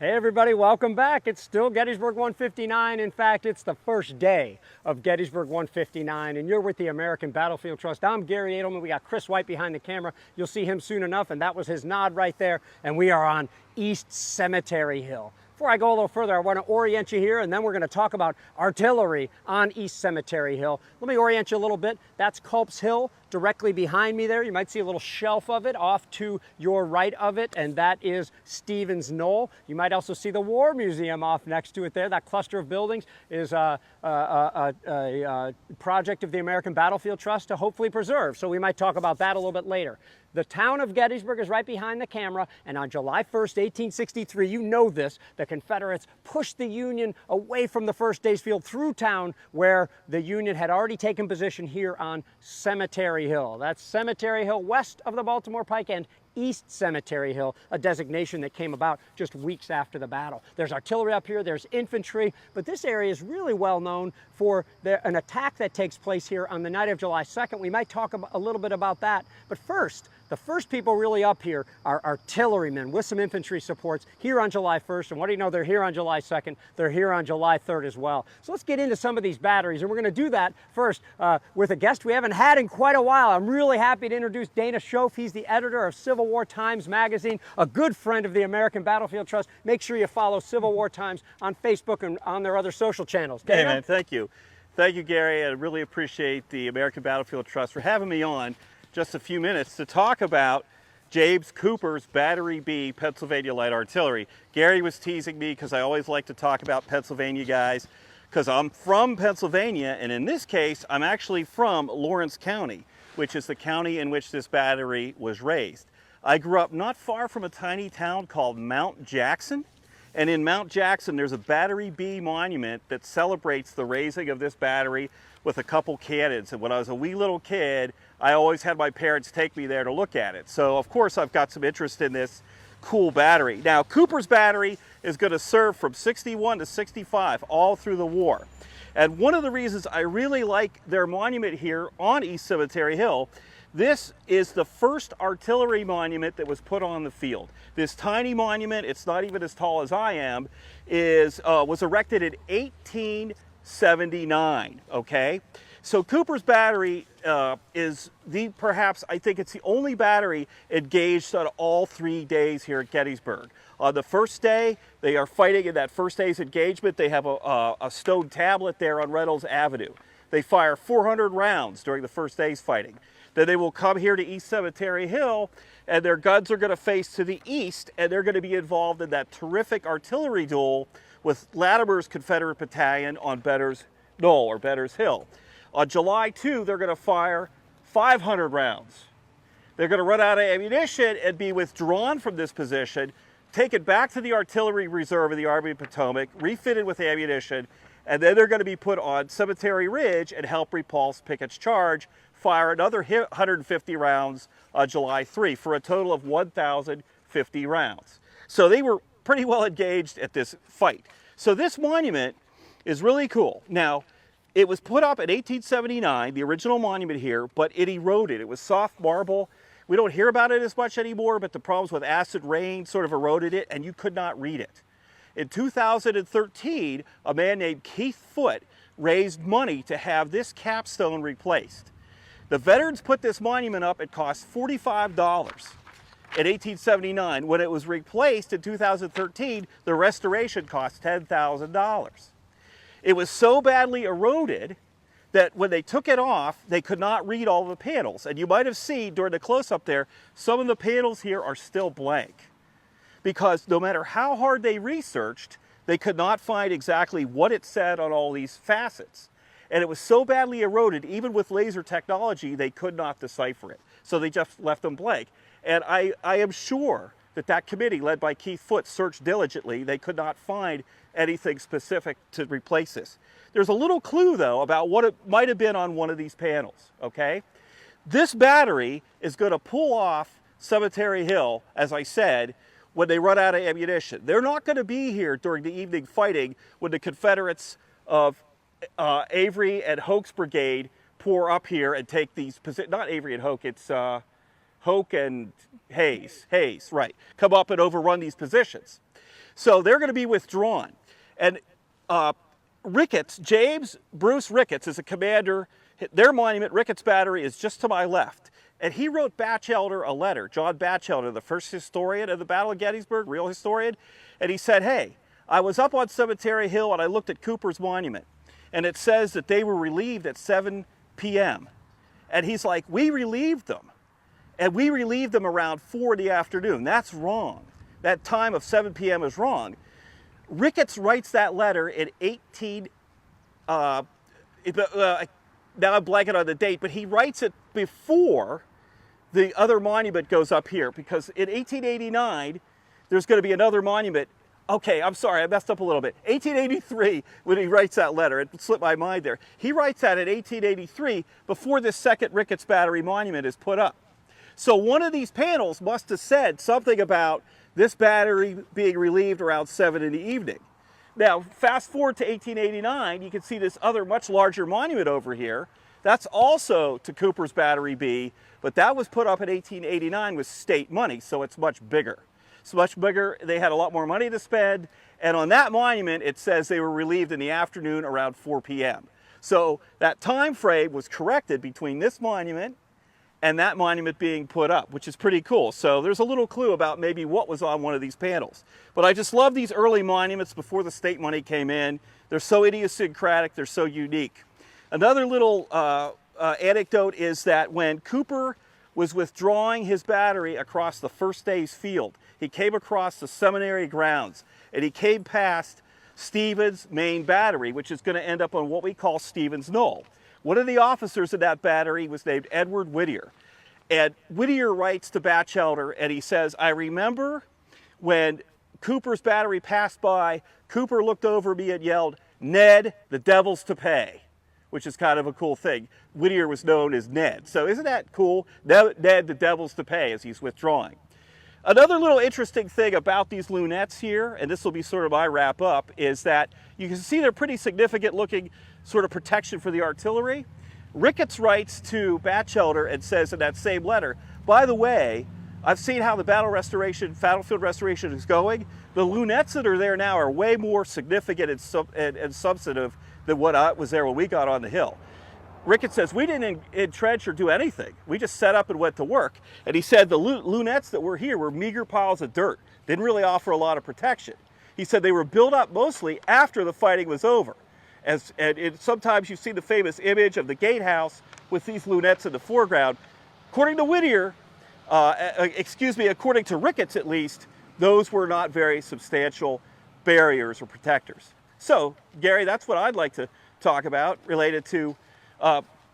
Hey everybody, welcome back. It's still Gettysburg 159. In fact, it's the first day of Gettysburg 159, and you're with the American Battlefield Trust. I'm Gary Edelman. We got Chris White behind the camera. You'll see him soon enough, and that was his nod right there. And we are on East Cemetery Hill. Before I go a little further, I want to orient you here, and then we're going to talk about artillery on East Cemetery Hill. Let me orient you a little bit. That's Culp's Hill, directly behind me there. You might see a little shelf of it off to your right of it, and that is Stevens Knoll. You might also see the War Museum off next to it there. That cluster of buildings is a project of the American Battlefield Trust to hopefully preserve, so we might talk about that a little bit later. The town of Gettysburg is right behind the camera, and on July 1st, 1863, you know this, the Confederates pushed the Union away from the First Days Field through town, where the Union had already taken position here on Cemetery Hill. That's Cemetery Hill west of the Baltimore Pike and East Cemetery Hill, a designation that came about just weeks after the battle. There's artillery up here, there's infantry, but this area is really well known for an attack that takes place here on the night of July 2nd. We might talk a little bit about that, but first, the first people really up here are artillerymen with some infantry supports here on July 1st, and what do you know, they're here on July 2nd, they're here on July 3rd as well. So let's get into some of these batteries, and we're going to do that first with a guest we haven't had in quite a while. I'm really happy to introduce Dana Schoaf. He's the editor of Civil War Times magazine, a good friend of the American Battlefield Trust. Make sure you follow Civil War Times on Facebook and on their other social channels. Dana? Hey man, thank you. Thank you, Gary. I really appreciate the American Battlefield Trust for having me on just a few minutes to talk about James Cooper's Battery B Pennsylvania Light Artillery. Gary was teasing me because I always like to talk about Pennsylvania guys because I'm from Pennsylvania, and in this case, I'm actually from Lawrence County, which is the county in which this battery was raised. I grew up not far from a tiny town called Mount Jackson, and in Mount Jackson, there's a Battery B monument that celebrates the raising of this battery with a couple cannons. And when I was a wee little kid, I always had my parents take me there to look at it. So of course I've got some interest in this cool battery. Now Cooper's battery is going to serve from 61 to 65 all through the war. And one of the reasons I really like their monument here on East Cemetery Hill, this is the first artillery monument that was put on the field. This tiny monument, it's not even as tall as I am, was erected in 1879, okay? So Cooper's battery is perhaps, I think it's the only battery engaged on all 3 days here at Gettysburg. On the first day, they are fighting in that first day's engagement. They have a stone tablet there on Reynolds Avenue. They fire 400 rounds during the first day's fighting. Then they will come here to East Cemetery Hill, and their guns are going to face to the east, and they're going to be involved in that terrific artillery duel with Latimer's Confederate Battalion on Better's Knoll, or Better's Hill. On July 2, they're going to fire 500 rounds. They're going to run out of ammunition and be withdrawn from this position, taken back to the Artillery Reserve of the Army of Potomac, refitted with ammunition, and then they're going to be put on Cemetery Ridge and help repulse Pickett's charge, fire another 150 rounds on July 3 for a total of 1,050 rounds. So they were pretty well engaged at this fight. So this monument is really cool. Now, it was put up in 1879, the original monument here, but it eroded. It was soft marble. We don't hear about it as much anymore, but the problems with acid rain sort of eroded it, and you could not read it. In 2013, a man named Keith Foote raised money to have this capstone replaced. The veterans put this monument up. It cost $45 in 1879. When it was replaced in 2013, the restoration cost $10,000. It was so badly eroded that when they took it off, they could not read all the panels. And you might have seen during the close-up there, some of the panels here are still blank, because no matter how hard they researched, they could not find exactly what it said on all these facets. And it was so badly eroded, even with laser technology, they could not decipher it. So they just left them blank. And I am sure that that committee, led by Keith Foote, searched diligently. They could not find anything specific to replace this. There's a little clue, though, about what it might have been on one of these panels, okay? This battery is going to pull off Cemetery Hill, as I said, when they run out of ammunition. They're not going to be here during the evening fighting when the Confederates of Avery and Hoke's brigade pour up here and take these positions. Not Avery and Hoke, it's Hoke and Hayes, right, come up and overrun these positions. So they're going to be withdrawn. And Ricketts, James Bruce Ricketts is a commander. Their monument, Ricketts Battery, is just to my left. And he wrote Batchelder a letter, John Batchelder, the first historian of the Battle of Gettysburg, real historian. And he said, hey, I was up on Cemetery Hill and I looked at Cooper's monument. And it says that they were relieved at 7 p.m. And he's like, we relieved them. And we relieved them around 4 in the afternoon. That's wrong. That time of 7 p.m. is wrong. Ricketts writes that letter in now I'm blanking on the date, but he writes it before the other monument goes up here, because in 1889, there's going to be another monument. Okay, I'm sorry, I messed up a little bit. 1883, when he writes that letter, it slipped my mind there. He writes that in 1883 before this second Ricketts Battery monument is put up. So one of these panels must have said something about this battery being relieved around 7 in the evening. Now, fast forward to 1889, you can see this other much larger monument over here. That's also to Cooper's Battery B, but that was put up in 1889 with state money, so it's much bigger. It's much bigger. They had a lot more money to spend, and on that monument, it says they were relieved in the afternoon around 4 p.m. So that time frame was corrected between this monument and that monument being put up, which is pretty cool. So there's a little clue about maybe what was on one of these panels. But I just love these early monuments before the state money came in. They're so idiosyncratic, they're so unique. Another little anecdote is that when Cooper was withdrawing his battery across the first day's field, he came across the seminary grounds, and he came past Stevens' main battery, which is going to end up on what we call Stevens Knoll. One of the officers of that battery was named Edward Whittier. And Whittier writes to Batchelder, and he says, I remember when Cooper's battery passed by, Cooper looked over me and yelled, Ned, the devil's to pay, which is kind of a cool thing. Whittier was known as Ned. So isn't that cool? Ned, the devil's to pay, as he's withdrawing. Another little interesting thing about these lunettes here, and this will be sort of my wrap up, is that you can see they're pretty significant looking sort of protection for the artillery. Ricketts writes to Batchelder and says in that same letter, by the way, I've seen how the battlefield restoration is going. The lunettes that are there now are way more significant and substantive than what was there when we got on the hill. Ricketts says, we didn't entrench or do anything. We just set up and went to work. And he said the lunettes that were here were meager piles of dirt. Didn't really offer a lot of protection. He said they were built up mostly after the fighting was over. Sometimes you see the famous image of the gatehouse with these lunettes in the foreground. According to Whittier, according to Ricketts at least, those were not very substantial barriers or protectors. So, Gary, that's what I'd like to talk about related to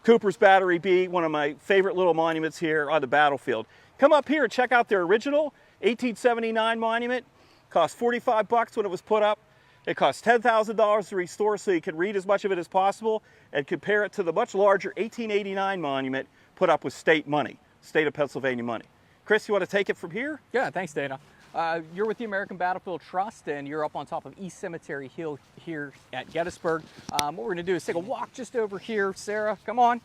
Cooper's Battery B, one of my favorite little monuments here on the battlefield. Come up here and check out their original 1879 monument. Cost $45 when it was put up. It cost $10,000 to restore, so you can read as much of it as possible and compare it to the much larger 1889 monument put up with state money, state of Pennsylvania money. Chris, you want to take it from here? Yeah, thanks, Dana. You're with the American Battlefield Trust, and you're up on top of East Cemetery Hill here at Gettysburg. What we're going to do is take a walk just over here. Sarah, come on.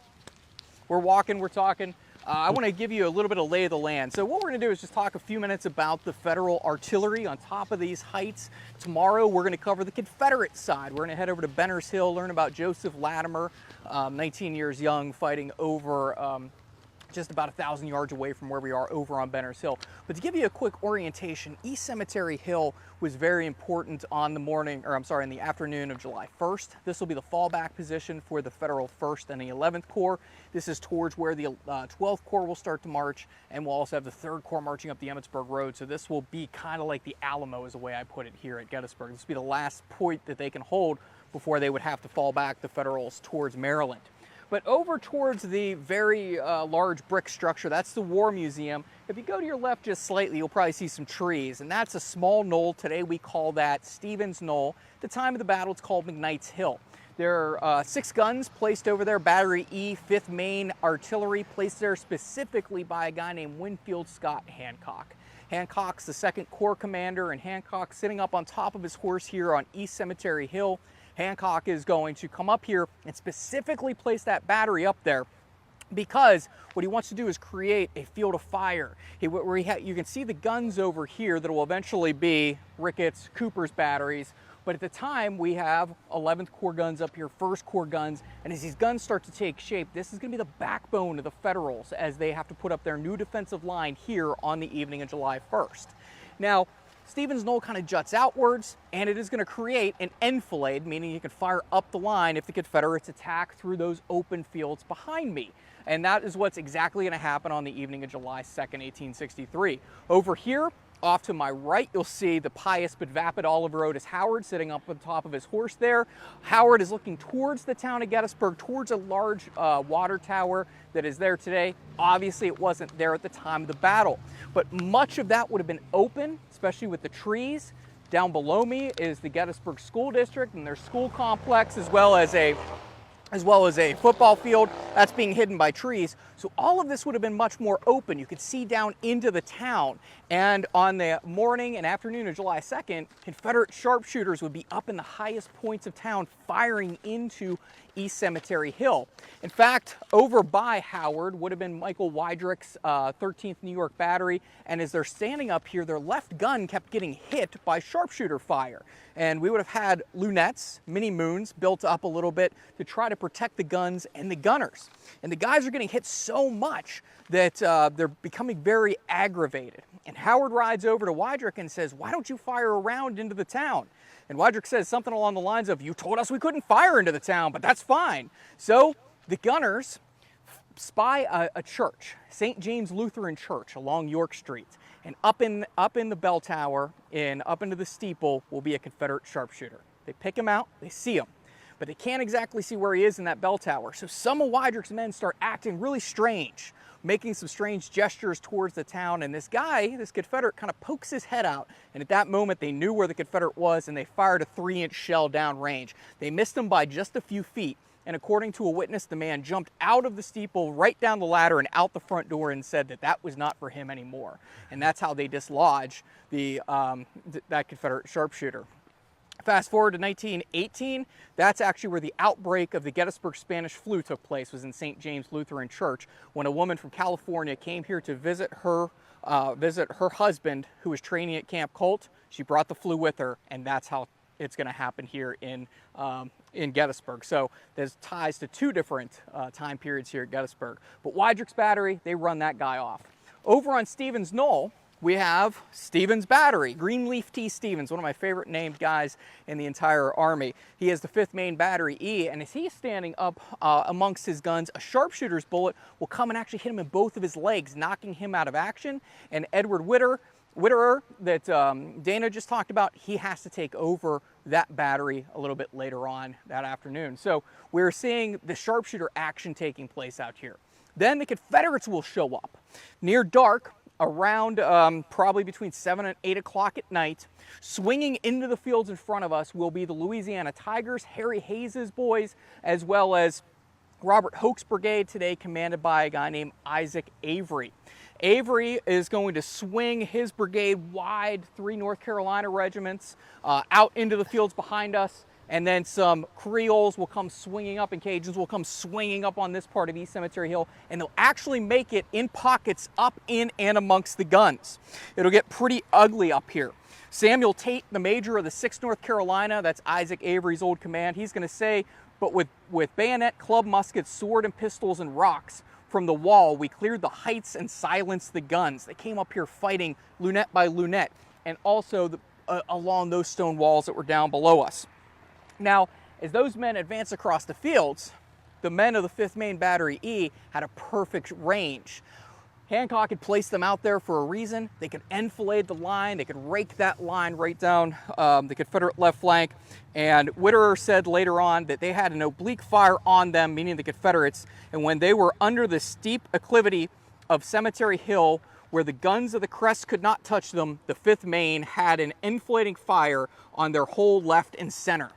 We're walking, we're talking. I want to give you a little bit of lay of the land. So what we're going to do is just talk a few minutes about the Federal artillery on top of these heights. Tomorrow we're going to cover the Confederate side. We're going to head over to Benner's Hill, learn about Joseph Latimer, 19 years young, fighting over just about 1,000 yards away from where we are over on Benner's Hill. But to give you a quick orientation, East Cemetery Hill was very important on the in the afternoon of July 1st. This will be the fallback position for the Federal 1st and the 11th Corps. This is towards where the 12th Corps will start to march, and we'll also have the 3rd Corps marching up the Emmitsburg Road. So this will be kind of like the Alamo is the way I put it here at Gettysburg. This will be the last point that they can hold before they would have to fall back, the Federals, towards Maryland. But over towards the very large brick structure, that's the War Museum. If you go to your left just slightly, you'll probably see some trees, and that's a small knoll. Today we call that Stevens Knoll. At the time of the battle, it's called McKnight's Hill. There are 6 guns placed over there, Battery E, 5th Maine Artillery, placed there specifically by a guy named Winfield Scott Hancock. Hancock's the 2nd Corps commander, and Hancock sitting up on top of his horse here on East Cemetery Hill. Hancock is going to come up here and specifically place that battery up there because what he wants to do is create a field of fire. You can see the guns over here that will eventually be Ricketts, Cooper's batteries, but at the time we have 11th Corps guns up here, 1st Corps guns, and as these guns start to take shape, this is going to be the backbone of the Federals as they have to put up their new defensive line here on the evening of July 1st. Now, Stevens Knoll kind of juts outwards, and it is going to create an enfilade, meaning you can fire up the line if the Confederates attack through those open fields behind me. And that is what's exactly going to happen on the evening of July 2nd, 1863. Over here, off to my right, you'll see the pious but vapid Oliver Otis Howard sitting up on top of his horse there. Howard is looking towards the town of Gettysburg, towards a large water tower that is there today. Obviously, it wasn't there at the time of the battle, but much of that would have been open, especially with the trees. Down below me is the Gettysburg School District and their school complex, as well as a football field that's being hidden by trees. So all of this would have been much more open. You could see down into the town. And on the morning and afternoon of July 2nd, Confederate sharpshooters would be up in the highest points of town firing into East Cemetery Hill. In fact, over by Howard would have been Michael Wydrick's 13th New York Battery, and as they're standing up here, their left gun kept getting hit by sharpshooter fire. And we would have had lunettes, mini moons, built up a little bit to try to protect the guns and the gunners. And the guys are getting hit so much that they're becoming very aggravated. And Howard rides over to Wydrick and says, "Why don't you fire around into the town?" And Wydrick says something along the lines of, "You told us we couldn't fire into the town, but that's fine." So the gunners spy a church, St. James Lutheran Church along York Street. And up in the bell tower and up into the steeple will be a Confederate sharpshooter. They pick him out, they see him, but they can't exactly see where he is in that bell tower. So some of Wydrick's men start acting really strange, making some strange gestures towards the town, and this guy, this Confederate, kind of pokes his head out, and at that moment they knew where the Confederate was, and they fired a 3-inch shell down range. They missed him by just a few feet, and according to a witness, the man jumped out of the steeple, right down the ladder and out the front door, and said that that was not for him anymore. And that's how they dislodged that Confederate sharpshooter. Fast forward to 1918, that's actually where the outbreak of the Gettysburg Spanish flu took place, was in St. James Lutheran Church, when a woman from California came here to visit her husband, who was training at Camp Colt. She brought the flu with her, and that's how it's going to happen here in Gettysburg. So there's ties to two different time periods here at Gettysburg. But Wydrick's battery, they run that guy off. Over on Stevens Knoll, we have Stevens Battery, Greenleaf T. Stevens, one of my favorite named guys in the entire Army. He has the 5th Maine Battery E, and as he's standing up amongst his guns, a sharpshooter's bullet will come and actually hit him in both of his legs, knocking him out of action. And Edward Whitterer, that Dana just talked about, he has to take over that battery a little bit later on that afternoon. So we're seeing the sharpshooter action taking place out here. Then the Confederates will show up near dark, around probably between 7 and 8 o'clock at night. Swinging into the fields in front of us will be the Louisiana Tigers, Harry Hayes's boys, as well as Robert Hoke's brigade, today commanded by a guy named Isaac Avery. Avery is going to swing his brigade wide, 3 North Carolina regiments, out into the fields behind us, and then some Creoles will come swinging up, and Cajuns will come swinging up on this part of East Cemetery Hill, and they'll actually make it in pockets up in and amongst the guns. It'll get pretty ugly up here. Samuel Tate, the major of the 6th North Carolina, that's Isaac Avery's old command, he's going to say, "But with bayonet, club, muskets, sword, and pistols, and rocks, from the wall, we cleared the heights and silenced the guns." They came up here fighting lunette by lunette, and also along those stone walls that were down below us. Now, as those men advance across the fields, the men of the 5th Maine Battery E had a perfect range. Hancock had placed them out there for a reason. They could enfilade the line, they could rake that line right down the Confederate left flank, and Whitterer said later on that they had an oblique fire on them, meaning the Confederates, and when they were under the steep acclivity of Cemetery Hill, where the guns of the crest could not touch them, the 5th Maine had an inflating fire on their whole left and center.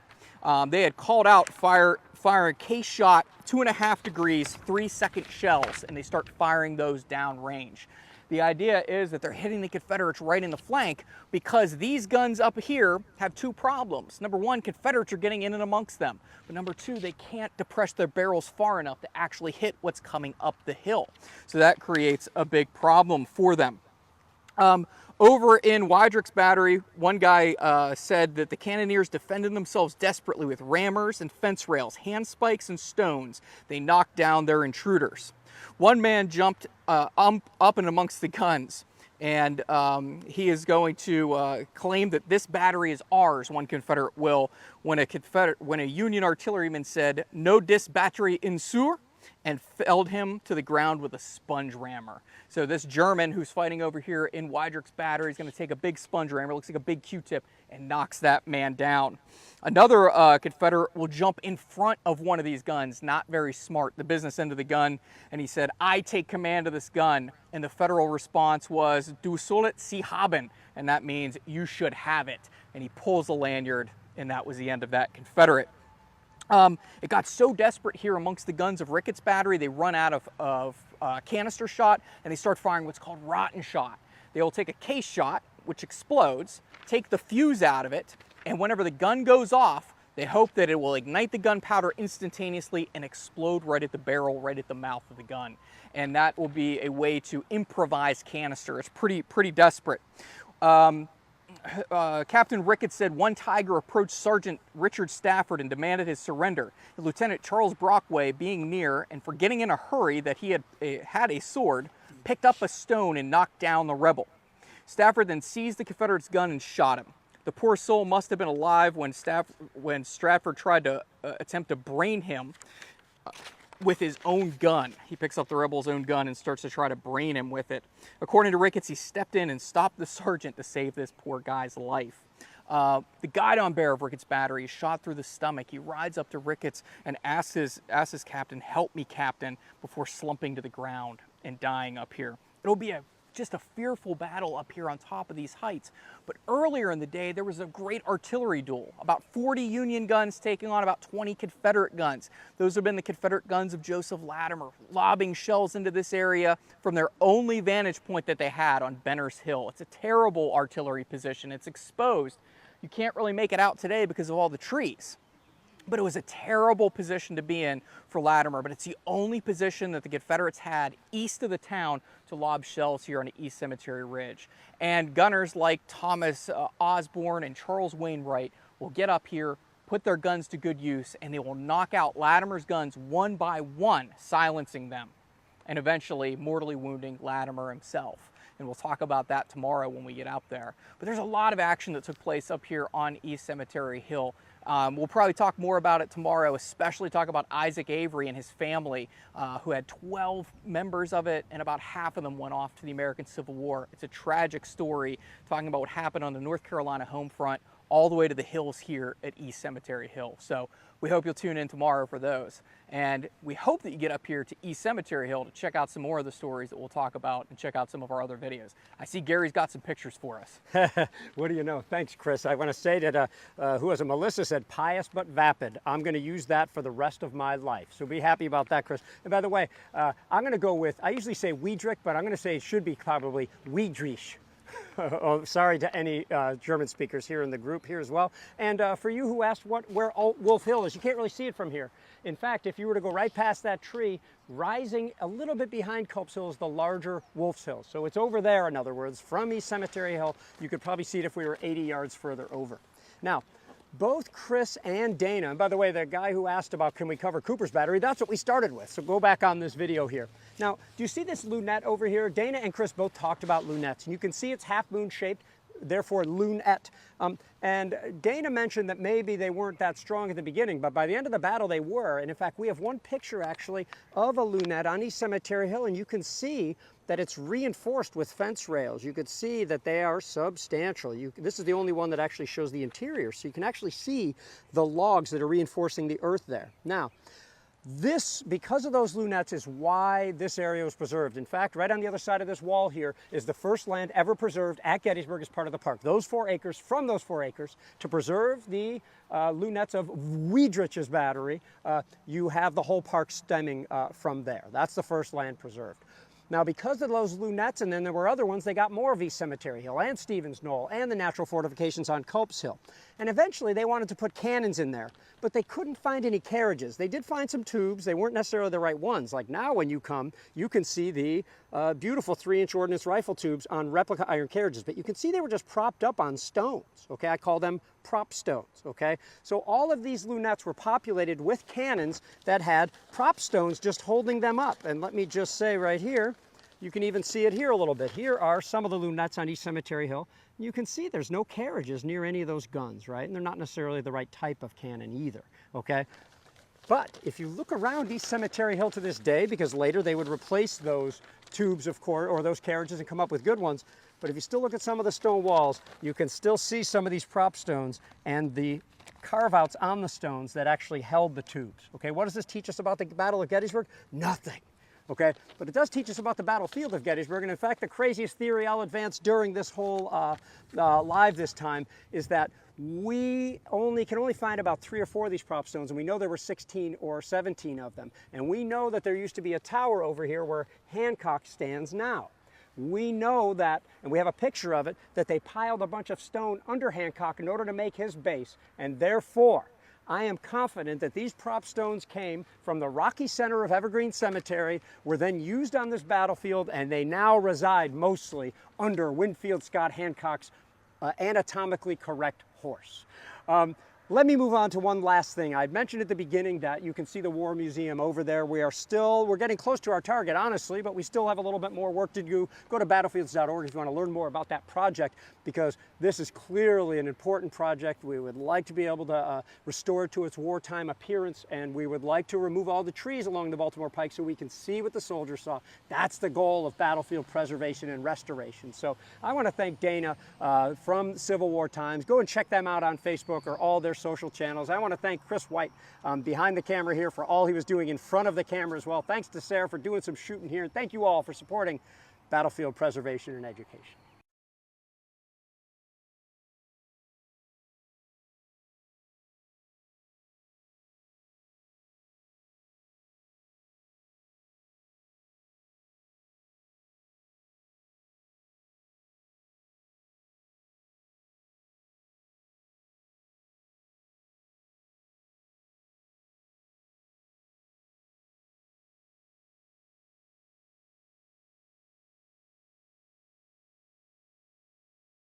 They had called out firing case shot 2.5 degrees, 3-second shells, and they start firing those down range. The idea is that they're hitting the Confederates right in the flank because these guns up here have two problems. Number one, Confederates are getting in and amongst them. But number two, they can't depress their barrels far enough to actually hit what's coming up the hill. So that creates a big problem for them. Over in Weidrick's battery, one guy said that the cannoneers defended themselves desperately with rammers and fence rails, handspikes and stones. They knocked down their intruders. One man jumped up and amongst the guns, and he is going to claim that this battery is ours, one Confederate will, when a Union artilleryman said, "No dis battery insur," and felled him to the ground with a sponge rammer. So this German who's fighting over here in Weidrick's battery is going to take a big sponge rammer, looks like a big Q-tip, and knocks that man down. Another Confederate will jump in front of one of these guns, not very smart, the business end of the gun, and he said, "I take command of this gun." And the Federal response was, "Du sollet sie haben," and that means you should have it. And he pulls the lanyard, and that was the end of that Confederate. It got so desperate here amongst the guns of Ricketts battery, they run out of canister shot, and they start firing what's called rotten shot. They will take a case shot, which explodes, take the fuse out of it, and whenever the gun goes off, they hope that it will ignite the gunpowder instantaneously and explode right at the barrel, right at the mouth of the gun. And that will be a way to improvise canister. It's pretty desperate. Captain Ricketts said one Tiger approached Sergeant Richard Stafford and demanded his surrender. Lieutenant Charles Brockway, being near and forgetting in a hurry that he had a sword, picked up a stone and knocked down the rebel. Stafford then seized the Confederate's gun and shot him. The poor soul must have been alive when Stafford tried to attempt to brain him with his own gun. He picks up the rebel's own gun and starts to try to brain him with it. According to Ricketts, he stepped in and stopped the sergeant to save this poor guy's life. The guidon bearer of Ricketts battery is shot through the stomach. He rides up to Ricketts and asks his captain, "Help me, Captain," before slumping to the ground and dying up here. It'll be just a fearful battle up here on top of these heights. But earlier in the day, there was a great artillery duel. About 40 Union guns taking on about 20 Confederate guns. Those have been the Confederate guns of Joseph Latimer, lobbing shells into this area from their only vantage point that they had on Benner's Hill. It's a terrible artillery position. It's exposed. You can't really make it out today because of all the trees. But it was a terrible position to be in for Latimer, but it's the only position that the Confederates had east of the town to lob shells here on the East Cemetery Ridge. And gunners like Thomas Osborne and Charles Wainwright will get up here, put their guns to good use, and they will knock out Latimer's guns one by one, silencing them, and eventually mortally wounding Latimer himself. And we'll talk about that tomorrow when we get out there. But there's a lot of action that took place up here on East Cemetery Hill. We'll probably talk more about it tomorrow, especially talk about Isaac Avery and his family, who had 12 members of it, and about half of them went off to the American Civil War. It's a tragic story, talking about what happened on the North Carolina home front all the way to the hills here at East Cemetery Hill. So we hope you'll tune in tomorrow for those. And we hope that you get up here to East Cemetery Hill to check out some more of the stories that we'll talk about and check out some of our other videos. I see Gary's got some pictures for us. What do you know? Thanks, Chris. I want to say that, who was it? Melissa said, "Pious but vapid." I'm going to use that for the rest of my life. So be happy about that, Chris. And by the way, I'm going to go with, I usually say Weidrich, but I'm going to say it should be probably Weidrich. Oh, sorry to any German speakers here in the group here as well. And for you who asked where Wolf Hill is, you can't really see it from here. In fact, if you were to go right past that tree, rising a little bit behind Culp's Hill is the larger Wolf's Hill. So it's over there, in other words, from East Cemetery Hill. You could probably see it if we were 80 yards further over. Now, both Chris and Dana, and by the way, the guy who asked about can we cover Cooper's battery, that's what we started with. So go back on this video here. Now, do you see this lunette over here? Dana and Chris both talked about lunettes, and you can see it's half moon shaped, therefore lunette. And Dana mentioned that maybe they weren't that strong at the beginning, but by the end of the battle they were. And in fact, we have one picture actually of a lunette on East Cemetery Hill, and you can see that it's reinforced with fence rails. You could see that they are substantial. This is the only one that actually shows the interior, so you can actually see the logs that are reinforcing the earth there. Now, this, because of those lunettes, is why this area was preserved. In fact, right on the other side of this wall here is the first land ever preserved at Gettysburg as part of the park. Those 4 acres, from those 4 acres, to preserve the lunettes of Weidrich's battery, you have the whole park stemming from there. That's the first land preserved. Now, because of those lunettes, and then there were other ones, they got more of East Cemetery Hill and Stevens Knoll and the natural fortifications on Culp's Hill. And eventually they wanted to put cannons in there, but they couldn't find any carriages. They did find some tubes. They weren't necessarily the right ones. Like now when you come, you can see the beautiful 3-inch ordnance rifle tubes on replica iron carriages, but you can see they were just propped up on stones, okay? I call them prop stones, okay? So all of these lunettes were populated with cannons that had prop stones just holding them up. And let me just say right here, you can even see it here a little bit. Here are some of the lunettes on East Cemetery Hill. You can see there's no carriages near any of those guns, right? And they're not necessarily the right type of cannon either, okay? But if you look around East Cemetery Hill to this day, because later they would replace those tubes, of course, or those carriages and come up with good ones, but if you still look at some of the stone walls, you can still see some of these prop stones and the carve-outs on the stones that actually held the tubes, okay? What does this teach us about the Battle of Gettysburg? Nothing. Okay, but it does teach us about the battlefield of Gettysburg, and in fact the craziest theory I'll advance during this whole live this time is that we can only find about 3 or 4 of these prop stones, and we know there were 16 or 17 of them. And we know that there used to be a tower over here where Hancock stands now. We know that, and we have a picture of it, that they piled a bunch of stone under Hancock in order to make his base, and therefore I am confident that these prop stones came from the rocky center of Evergreen Cemetery, were then used on this battlefield, and they now reside mostly under Winfield Scott Hancock's anatomically correct horse. Let me move on to one last thing. I mentioned at the beginning that you can see the War Museum over there. We're getting close to our target, honestly, but we still have a little bit more work to do. Go to battlefields.org if you want to learn more about that project, because this is clearly an important project. We would like to be able to restore it to its wartime appearance, and we would like to remove all the trees along the Baltimore Pike so we can see what the soldiers saw. That's the goal of battlefield preservation and restoration. So I want to thank Dana from Civil War Times. Go and check them out on Facebook or all their social channels. I want to thank Chris White behind the camera here for all he was doing in front of the camera as well. Thanks to Sarah for doing some shooting here. And thank you all for supporting battlefield preservation and education.